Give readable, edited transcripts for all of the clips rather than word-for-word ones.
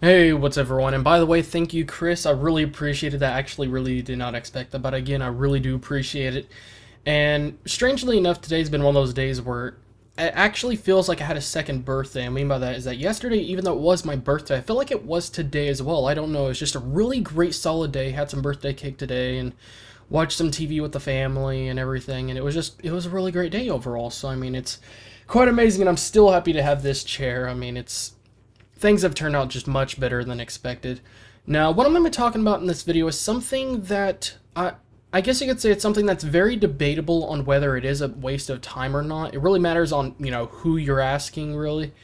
Hey, what's everyone? And by the way, thank you, Chris. I really appreciated that. Actually, really did not expect that, but again, I really do appreciate it. And strangely enough, today's been one of those days where it actually feels like I had a second birthday. I mean by that is that yesterday, even though it was my birthday, I feel like it was today as well. I don't know. It's just a really great, solid day. Had some birthday cake today and watched some TV with the family and everything. And it was a really great day overall. So, I mean, it's quite amazing. And I'm still happy to have this chair. I mean, things have turned out just much better than expected. Now, what I'm going to be talking about in this video is something that I guess you could say it's something that's very debatable on whether it is a waste of time or not. It really matters on, who you're asking, really.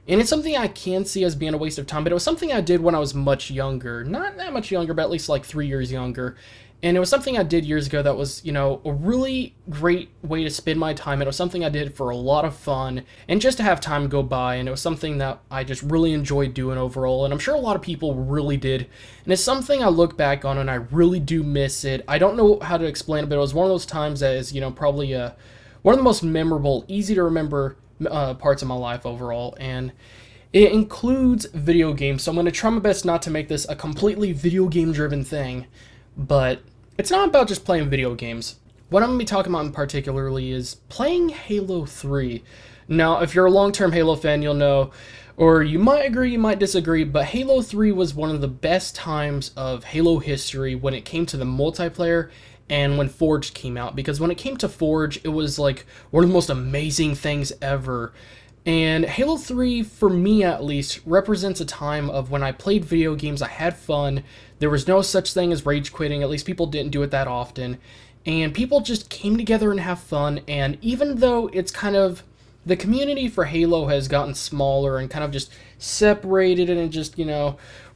And it's something I can see as being a waste of time, but it was something I did when I was much younger. Not that much younger, but at least like 3 years younger. And it was something I did years ago that was, a really great way to spend my time. It was something I did for a lot of fun and just to have time go by. And it was something that I just really enjoyed doing overall. And I'm sure a lot of people really did. And it's something I look back on and I really do miss it. I don't know how to explain it, but it was one of those times that is, probably one of the most memorable, easy to remember parts of my life overall. And it includes video games. So I'm going to try my best not to make this a completely video game driven thing. But it's not about just playing video games. What I'm going to be talking about in particularly is playing Halo 3. Now, if you're a long-term Halo fan, you'll know, or you might agree, you might disagree, but Halo 3 was one of the best times of Halo history when it came to the multiplayer and when Forge came out. Because when it came to Forge, it was like one of the most amazing things ever. And Halo 3, for me at least, represents a time of when I played video games, I had fun, there was no such thing as rage quitting, at least people didn't do it that often, and people just came together and have fun. And even though it's kind of, the community for Halo has gotten smaller and kind of just separated and just,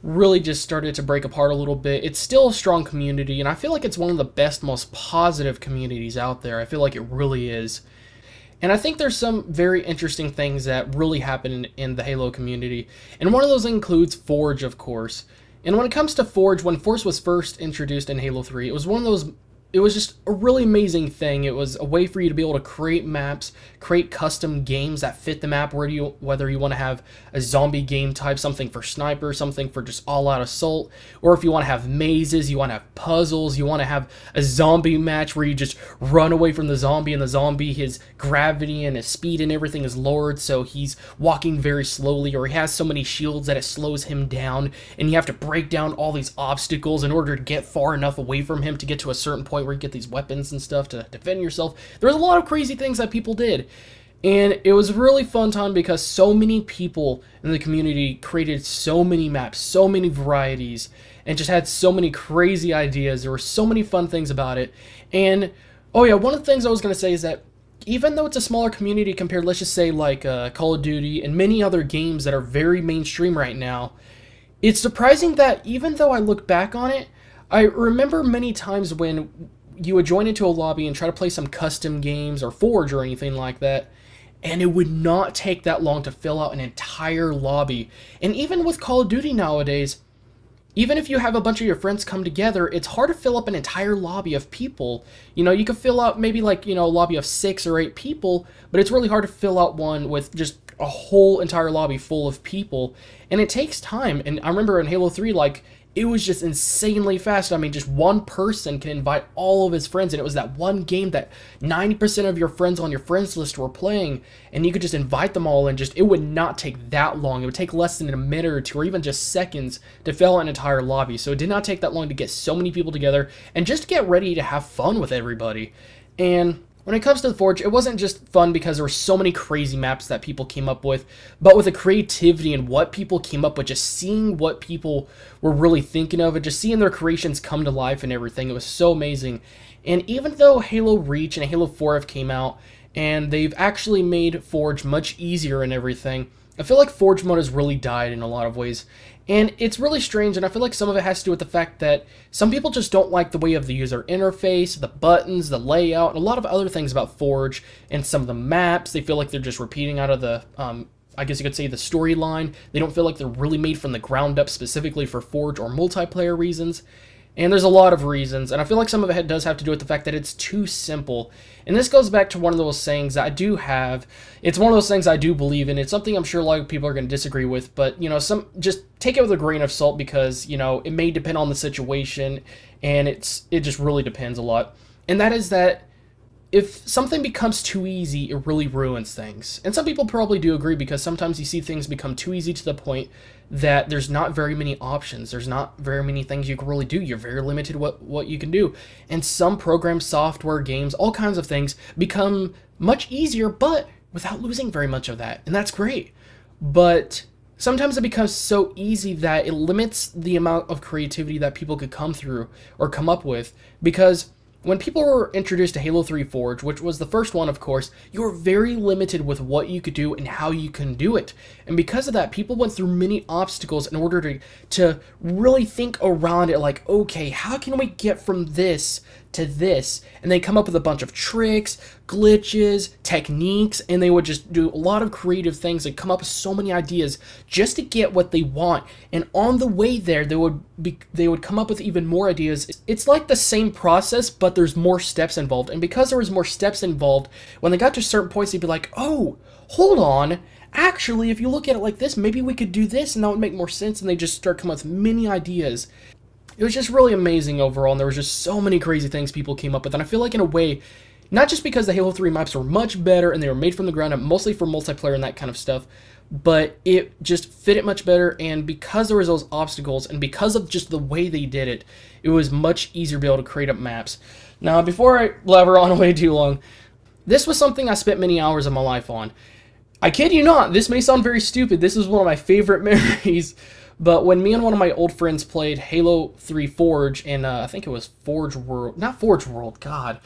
really just started to break apart a little bit, it's still a strong community, and I feel like it's one of the best, most positive communities out there. I feel like it really is. And I think there's some very interesting things that really happen in the Halo community. And one of those includes Forge, of course. And when it comes to Forge, when Forge was first introduced in Halo 3, it was one of those, it was just a really amazing thing. It was a way for you to be able to create maps, create custom games that fit the map, whether you want to have a zombie game type, something for sniper, something for just all-out assault, or if you want to have mazes, you want to have puzzles, you want to have a zombie match where you just run away from the zombie, and the zombie, his gravity and his speed and everything is lowered, so he's walking very slowly, or he has so many shields that it slows him down, and you have to break down all these obstacles in order to get far enough away from him to get to a certain point where you get these weapons and stuff to defend yourself. There's a lot of crazy things that people did. And it was a really fun time because so many people in the community created so many maps, so many varieties, and just had so many crazy ideas. There were so many fun things about it. And, oh yeah, one of the things I was going to say is that even though it's a smaller community compared, let's just say, like Call of Duty and many other games that are very mainstream right now, it's surprising that even though I look back on it, I remember many times when you would join into a lobby and try to play some custom games or Forge or anything like that, and it would not take that long to fill out an entire lobby. And even with Call of Duty nowadays, even if you have a bunch of your friends come together, it's hard to fill up an entire lobby of people. You could fill out maybe like, a lobby of 6 or 8 people, but it's really hard to fill out one with just a whole entire lobby full of people. And it takes time. And I remember in Halo 3, like, it was just insanely fast. I mean, just one person can invite all of his friends, and it was that one game that 90% of your friends on your friends list were playing, and you could just invite them all, and it would not take that long. It would take less than a minute or two, or even just seconds to fill out an entire lobby. So it did not take that long to get so many people together, and just to get ready to have fun with everybody. And when it comes to the Forge, it wasn't just fun because there were so many crazy maps that people came up with, but with the creativity and what people came up with, just seeing what people were really thinking of and just seeing their creations come to life and everything, it was so amazing. And even though Halo Reach and Halo 4 have came out, and they've actually made Forge much easier and everything, I feel like Forge mode has really died in a lot of ways. And it's really strange, and I feel like some of it has to do with the fact that some people just don't like the way of the user interface, the buttons, the layout, and a lot of other things about Forge, and some of the maps. They feel like they're just repeating out of the, I guess you could say, the storyline. They don't feel like they're really made from the ground up specifically for Forge or multiplayer reasons. And there's a lot of reasons, and I feel like some of it does have to do with the fact that it's too simple. And this goes back to one of those sayings that I do have. It's one of those things I do believe in. It's something I'm sure a lot of people are going to disagree with, but some just take it with a grain of salt because it may depend on the situation, and it just really depends a lot. And that is that if something becomes too easy, it really ruins things. And some people probably do agree because sometimes you see things become too easy to the point that there's not very many options. There's not very many things you can really do. You're very limited what you can do. And some programs, software, games, all kinds of things become much easier, but without losing very much of that. And that's great. But sometimes it becomes so easy that it limits the amount of creativity that people could come through or come up with because when people were introduced to Halo 3 Forge, which was the first one, of course, you were very limited with what you could do and how you can do it. And because of that, people went through many obstacles in order to really think around it like, okay, how can we get from this to this? And they come up with a bunch of tricks, glitches, techniques, and they would just do a lot of creative things and come up with so many ideas just to get what they want. And on the way there, they would come up with even more ideas. It's like the same process, but there's more steps involved. And because there was more steps involved, when they got to certain points, they'd be like, oh, hold on. Actually, if you look at it like this, maybe we could do this and that would make more sense. And they just start coming up with many ideas. It was just really amazing overall, and there was just so many crazy things people came up with. And I feel like in a way, not just because the Halo 3 maps were much better and they were made from the ground up, mostly for multiplayer and that kind of stuff, but it just fit it much better, and because there was those obstacles, and because of just the way they did it, it was much easier to be able to create up maps. Now, before I blabber on way too long, this was something I spent many hours of my life on. I kid you not, this may sound very stupid, this is one of my favorite memories. But when me and one of my old friends played Halo 3 Forge in, I think it was Forge World, not Forge World, God,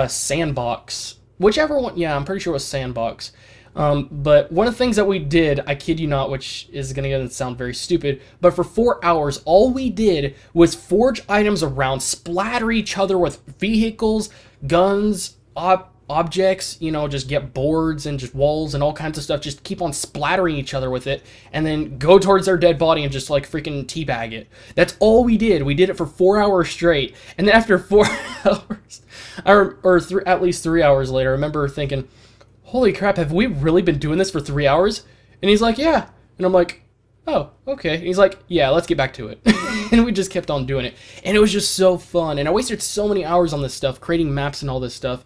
Sandbox, whichever one, yeah, I'm pretty sure it was Sandbox. But one of the things that we did, I kid you not, which is going to sound very stupid, but for 4 hours, all we did was forge items around, splatter each other with vehicles, guns, objects, just get boards and just walls and all kinds of stuff, just keep on splattering each other with it, and then go towards their dead body and just like freaking teabag it. That's all we did. We did it for 4 hours straight, and then after 4 hours, at least 3 hours later, I remember thinking, holy crap, have we really been doing this for 3 hours? And he's like, yeah. And I'm like, oh, okay. And he's like, yeah, let's get back to it. And we just kept on doing it. And it was just so fun. And I wasted so many hours on this stuff, creating maps and all this stuff.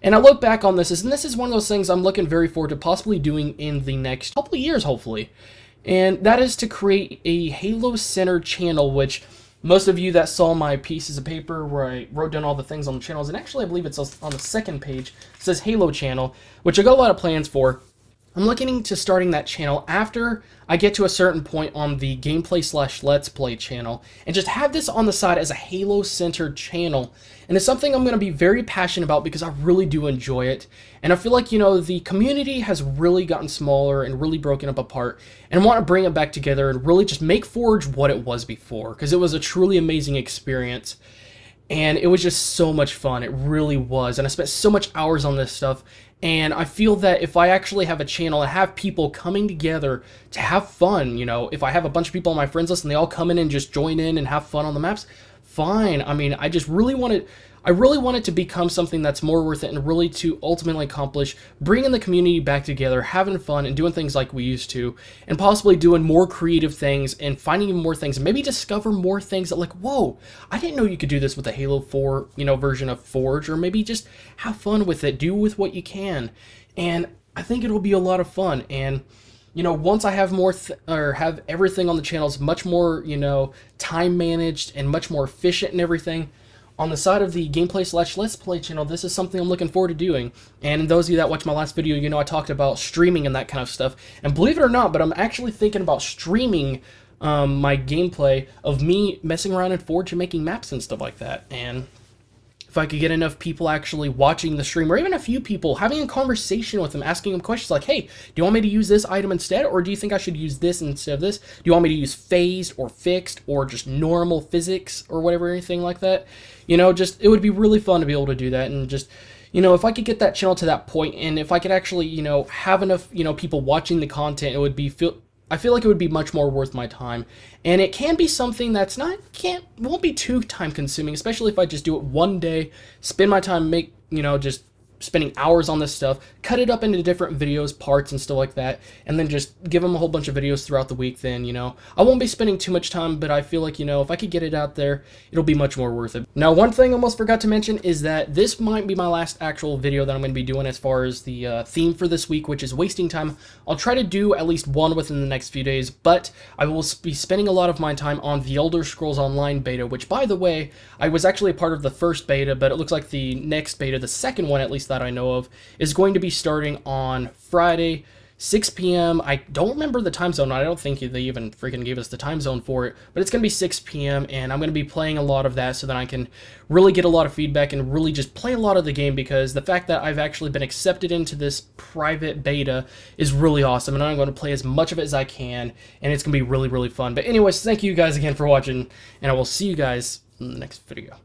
And I look back on this, and this is one of those things I'm looking very forward to possibly doing in the next couple of years, hopefully. And that is to create a Halo Center channel, which most of you that saw my pieces of paper where I wrote down all the things on the channels, and actually I believe it's on the second page, it says Halo Channel, which I got a lot of plans for. I'm looking into starting that channel after I get to a certain point on the gameplay/let's play channel, and just have this on the side as a Halo-centered channel. And it's something I'm going to be very passionate about because I really do enjoy it. And I feel like, the community has really gotten smaller and really broken up apart, and I want to bring it back together and really just make Forge what it was before, because it was a truly amazing experience. And it was just so much fun. It really was. And I spent so much hours on this stuff. And I feel that if I actually have a channel and have people coming together to have fun, if I have a bunch of people on my friends list and they all come in and just join in and have fun on the maps, fine. I mean, I really want it to become something that's more worth it, and really to ultimately accomplish bringing the community back together, having fun, and doing things like we used to, and possibly doing more creative things and finding even more things, and maybe discover more things that, like, whoa, I didn't know you could do this with the Halo 4, version of Forge, or maybe just have fun with it, do with what you can. And I think it'll be a lot of fun. And once I have more have everything on the channels much more, time managed and much more efficient and everything, on the side of the gameplay/let's play channel, this is something I'm looking forward to doing. And those of you that watched my last video, I talked about streaming and that kind of stuff. And believe it or not, but I'm actually thinking about streaming my gameplay of me messing around in Forge and making maps and stuff like that. And if I could get enough people actually watching the stream, or even a few people having a conversation with them, asking them questions like, hey, do you want me to use this item instead, or do you think I should use this instead of this? Do you want me to use phased or fixed or just normal physics or whatever, anything like that? It would be really fun to be able to do that. And just, if I could get that channel to that point, and if I could actually, have enough, people watching the content, I feel like it would be much more worth my time, and it can be something that's won't be too time consuming, especially if I just do it one day, spend my time just spending hours on this stuff, cut it up into different videos, parts, and stuff like that, and then just give them a whole bunch of videos throughout the week. Then, I won't be spending too much time, but I feel like, if I could get it out there, it'll be much more worth it. Now, one thing I almost forgot to mention is that this might be my last actual video that I'm going to be doing as far as the theme for this week, which is wasting time. I'll try to do at least one within the next few days, but I will be spending a lot of my time on the Elder Scrolls Online beta, which, by the way, I was actually a part of the first beta, but it looks like the next beta, the second one at least that I know of, is going to be starting on Friday, 6 p.m. I don't remember the time zone. I don't think they even freaking gave us the time zone for it, but it's going to be 6 p.m. and I'm going to be playing a lot of that so that I can really get a lot of feedback and really just play a lot of the game, because the fact that I've actually been accepted into this private beta is really awesome, and I'm going to play as much of it as I can, and it's going to be really, really fun. But anyways, thank you guys again for watching, and I will see you guys in the next video.